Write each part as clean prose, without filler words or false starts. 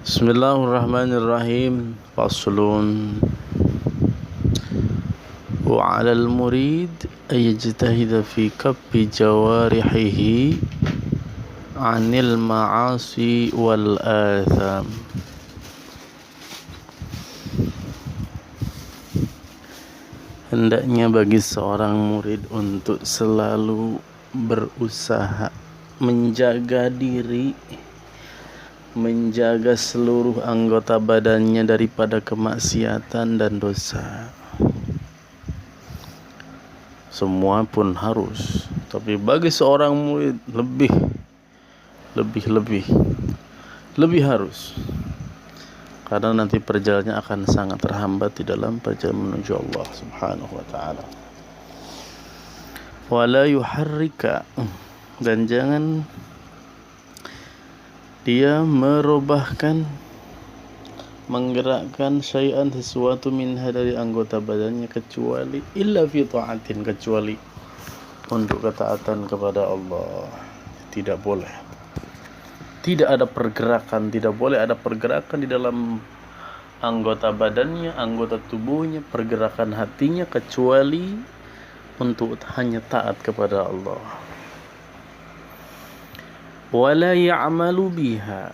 Bismillahirrahmanirrahim. Faslun. Wa 'alal murid ay yajtahida fi kappi jawarihihi 'anil ma'asi wal atham. Hendaknya bagi seorang murid untuk selalu berusaha menjaga diri, menjaga seluruh anggota badannya daripada kemaksiatan dan dosa. Semua pun harus, tapi bagi seorang murid lebih harus, karena nanti perjalanannya akan sangat terhambat di dalam perjalanan menuju Allah Subhanahu wa taala. Wala yuharrika, dan jangan dia menggerakkan syai'an sesuatu minha dari anggota badannya kecuali illa fi ta'atin, kecuali untuk ketaatan kepada Allah. Tidak boleh. Tidak boleh ada pergerakan di dalam anggota badannya, anggota tubuhnya, pergerakan hatinya kecuali untuk hanya taat kepada Allah. Wala ya'malu biha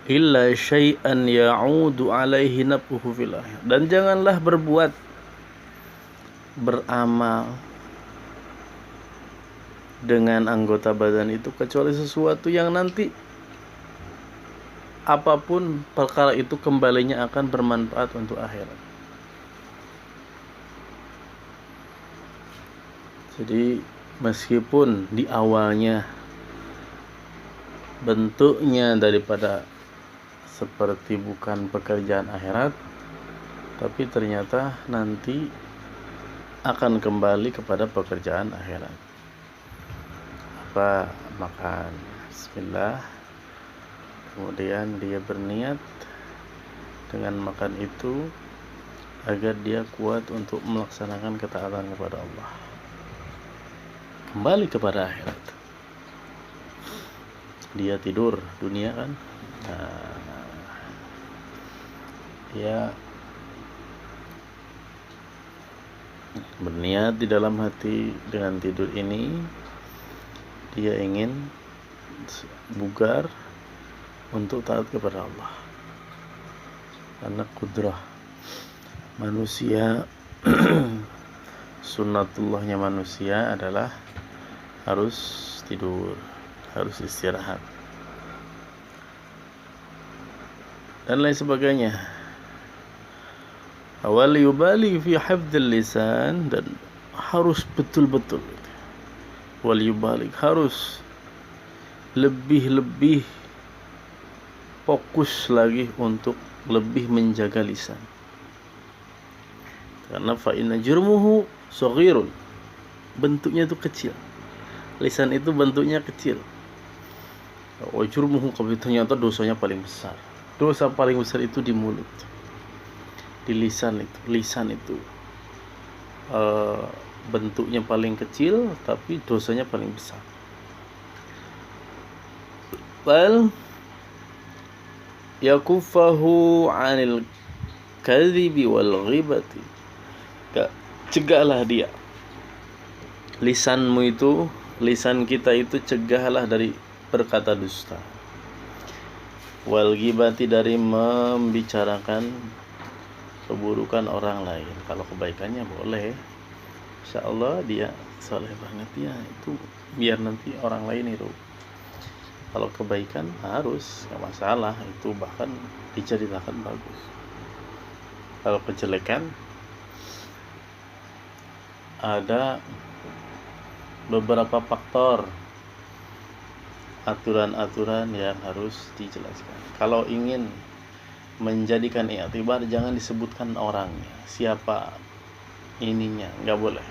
illa syai'an ya'udu alaihi naf'uhu fil akhir. Dan janganlah beramal dengan anggota badan itu kecuali sesuatu yang nanti apapun perkara itu kembalinya akan bermanfaat untuk akhirat. Jadi meskipun di awalnya bentuknya daripada seperti bukan pekerjaan akhirat, tapi ternyata nanti akan kembali kepada pekerjaan akhirat. Apa? Makan bismillah, kemudian dia berniat dengan makan itu agar dia kuat untuk melaksanakan ketaatan kepada Allah, kembali kepada akhirat. Dia tidur dunia kan, dia berniat di dalam hati dengan tidur ini dia ingin bugar untuk taat kepada Allah, karena kudrah manusia sunnatullahnya manusia adalah harus tidur, harus istirahat dan lain sebagainya. Awal yubali fi hifdzil lisan, dan harus betul-betul wal yubalik, harus lebih fokus lagi untuk lebih menjaga lisan, karena fa inna jurmuhu shaghirun, bentuknya itu kecil. Lisan itu bentuknya kecil. Wa jurmuhu kabir, ternyata dosanya paling besar. Dosa paling besar itu di mulut, di lisan itu. Lisan itu bentuknya paling kecil tapi dosanya paling besar. Bal yakufahu 'anil kadhibi wal ghibati, cegahlah dia, lisan kita itu cegahlah dari berkata dusta, wal ghibati, dari membicarakan keburukan orang lain. Kalau kebaikannya boleh, insyaallah dia soleh banget ya, itu biar nanti orang lain itu. Kalau kebaikan harus, gak masalah, itu bahkan diceritakan bagus. Kalau kejelekan ada beberapa faktor, aturan-aturan yang harus dijelaskan. Kalau ingin menjadikan i'tibar, jangan disebutkan orangnya, siapa ininya, nggak boleh,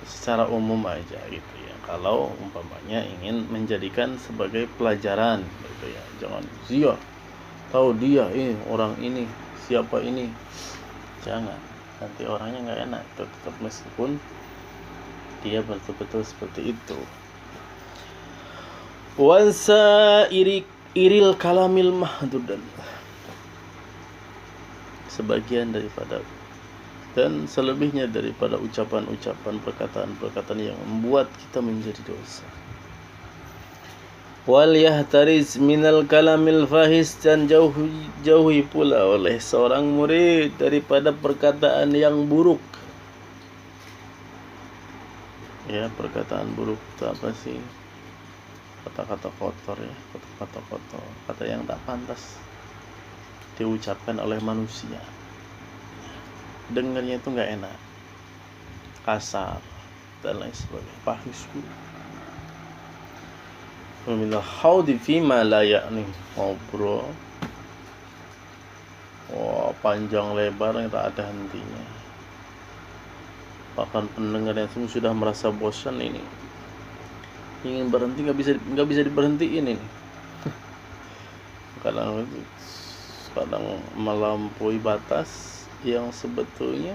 secara umum aja gitu ya. Kalau umpamanya ingin menjadikan sebagai pelajaran gitu ya, jangan dia tahu dia orang ini siapa ini, jangan, nanti orangnya nggak enak. Tetap meskipun dia betul-betul seperti itu. Wasairi iril kalamil mahdudan, sebagian daripada dan selebihnya daripada ucapan-ucapan, perkataan-perkataan yang membuat kita menjadi dosa. Wal yahtariz minal kalamil fahis, dan jauhi pula oleh seorang murid daripada perkataan yang buruk. Ya, perkataan buruk itu apa sih? Kata-kata kotor ya, kata-kata kotor, kata yang tak pantas diucapkan oleh manusia. Dengarnya itu nggak enak, kasar dan lain sebagainya. Fahisku meminta haudi fima la yakni, ngobrol panjang lebar yang tak ada hentinya. Bahkan pendengar yang sudah merasa bosan ini ingin berhenti, nggak bisa diberhentiin ini. Kadang melampaui batas yang sebetulnya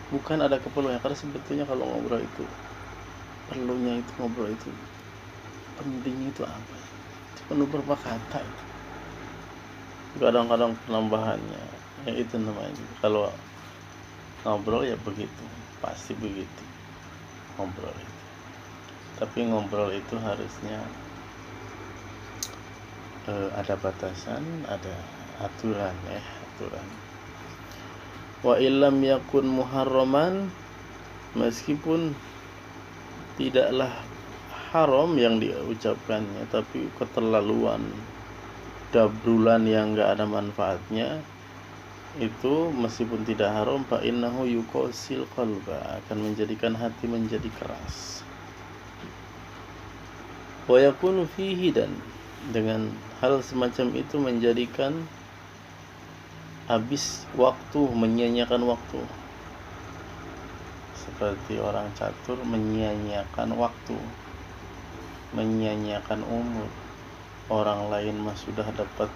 bukan ada keperluannya. Karena sebetulnya kalau ngobrol itu perlunya, itu ngobrol itu pentingnya itu apa? Itu penuh berapa kata itu. Kadang-kadang penambahannya ya itu namanya. Kalau ngobrol ya begitu, pasti begitu ngobrol itu. Tapi ngobrol itu harusnya ada batasan, ada aturan ya, aturan. Wa illam yakun muharraman, meskipun tidaklah haram yang diucapkannya, tapi keterlaluan, dabrulan yang enggak ada manfaatnya, itu meskipun tidak haram, fa innahu yuqasil qalba, akan menjadikan hati menjadi keras. Wa yakunu fihi, dan dengan hal semacam itu menjadikan habis waktu, menyia-nyiakan waktu. Seperti orang catur menyia-nyiakan waktu, menyia-nyiakan umur. Orang lain mah sudah dapat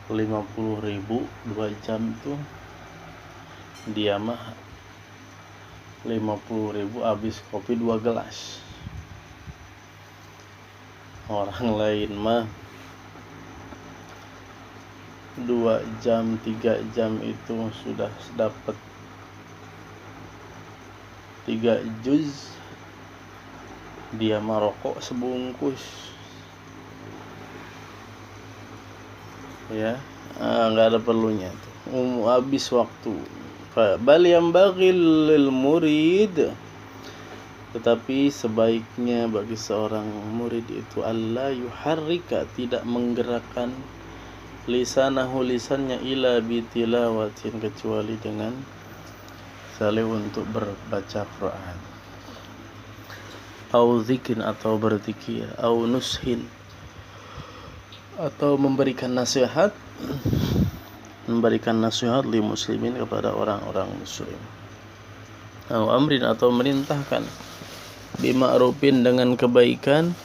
50.000 2 jam tuh, dia mah 50.000 habis kopi 2 gelas. Orang lain mah 2 jam 3 jam itu sudah dapat 3 juz, dia mah rokok sebungkus ya. Nggak ada perlunya tuh, habis waktu. Bal yambagil lil murid, tetapi sebaiknya bagi seorang murid itu alla yuharrika, tidak menggerakkan lisanahu, lisannya, ila bitilawatin, kecuali dengan salih untuk berbaca Quran, au zikrin, atau berzikir, au nushin, atau memberikan nasihat li muslimin, kepada orang-orang muslim, au amrin, atau merintahkan, bima'rufin, dengan kebaikan,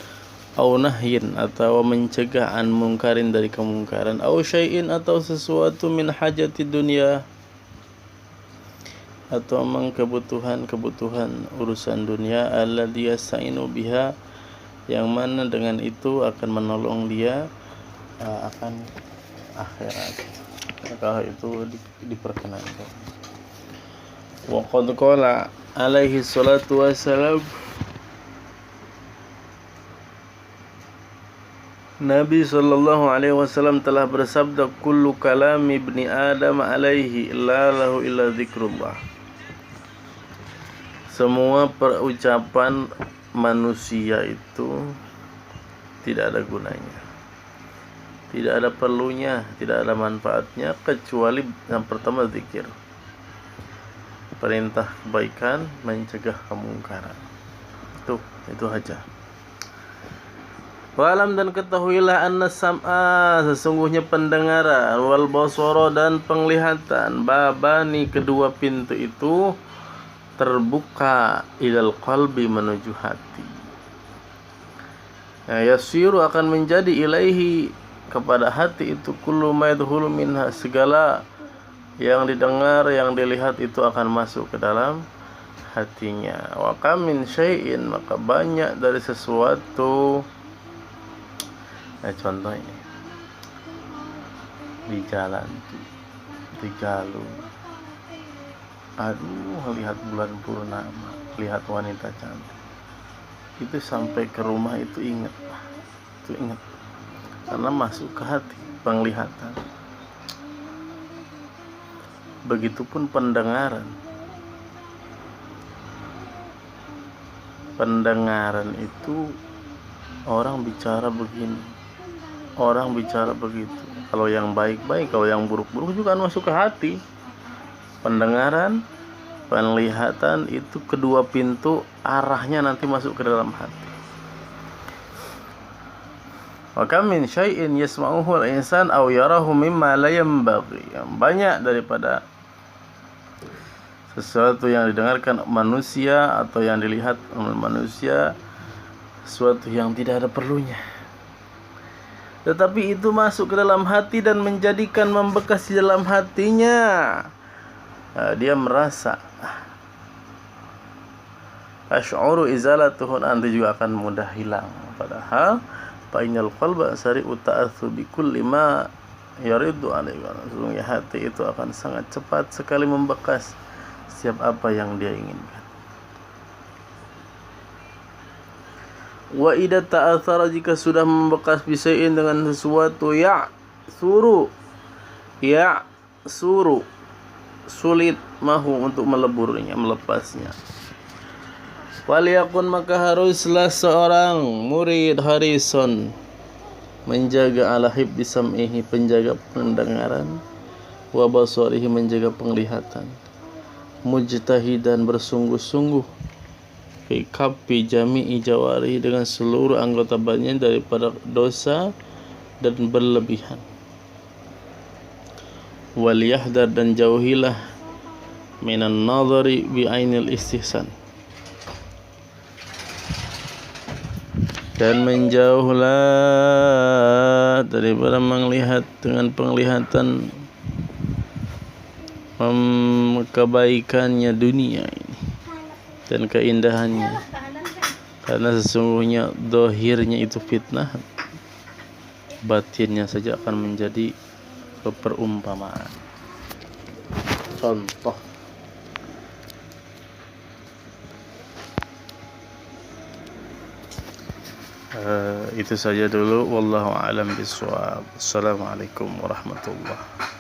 au nahyin, atau mencegah, an mungkarin, dari kemungkaran, au syai'in, atau sesuatu, min hajati dunia, atau memang kebutuhan urusan dunia, alladhi yasta'inu biha, yang mana dengan itu akan menolong dia akan akhirat, maka itu diperkenankan. Wa qad qala alaihi salatu wassalam, Nabi sallallahu alaihi wasallam telah bersabda, kullu kalami ibni Adam alaihi la lahu illa dzikrullah, semua perucapan manusia itu tidak ada gunanya, tidak ada perlunya, tidak ada manfaatnya, kecuali yang pertama zikir, perintah kebaikan, mencegah kemungkaran. Itu aja. Walam, dan ketahuilah, anna sam'a, sesungguhnya pendengaran, wal basara, dan penglihatan, babani, kedua pintu itu, terbuka, ilal qalbi, menuju hati. Yasiru, akan menjadi, ilaihi, kepada hati itu, kullu ma yadkhulu minha, segala yang didengar, yang dilihat itu akan masuk ke dalam hatinya. Wa kam min syai'in, maka banyak dari sesuatu, Contoh ini di jalan di Galuh, aduh, lihat bulan purnama, lihat wanita cantik, itu sampai ke rumah itu ingat karena masuk ke hati penglihatan. Begitupun pendengaran itu orang bicara begini, orang bicara begitu. Kalau yang baik-baik, kalau yang buruk-buruk juga masuk ke hati. Pendengaran, penglihatan itu kedua pintu, arahnya nanti masuk ke dalam hati. Wa kam min syai'in yasma'uhu al-insan aw yarahu mimma la yanbaghi. Banyak daripada sesuatu yang didengarkan manusia atau yang dilihat oleh manusia, sesuatu yang tidak ada perlunya, tetapi itu masuk ke dalam hati dan menjadikan membekas di dalam hatinya. Dia merasa asy'uru izalatuhu, nanti juga akan mudah hilang. Padahal fa'innal qalba sari'u ta'athu bi kulli ma yaridu alaihi. Sesungguhnya hati itu akan sangat cepat sekali membekas setiap apa yang dia inginkan. Wa idza ta'athara, jika sudah membekas bisain dengan sesuatu, suru sulit mahu untuk meleburnya, melepasnya. Waliyakun, maka haruslah seorang murid harison, menjaga ala hibdi sam'ihi, penjaga pendengaran, wa basarihi, menjaga penglihatan, mujtahidan, bersungguh-sungguh, fi kaffi jami'i jawarihi, dengan seluruh anggota badannya daripada dosa dan berlebihan. Wal yahdar, dan jauhilah, minan nadhari bi ainil istihsan, dan menjauhlah daripada melihat dengan penglihatan kebaikannya dunia ini dan keindahannya, karena sesungguhnya dohirnya itu fitnah, batinnya saja akan menjadi perumpamaan. Contoh, itu saja dulu. Wallahu a'lam bishawab. Assalamualaikum warahmatullahi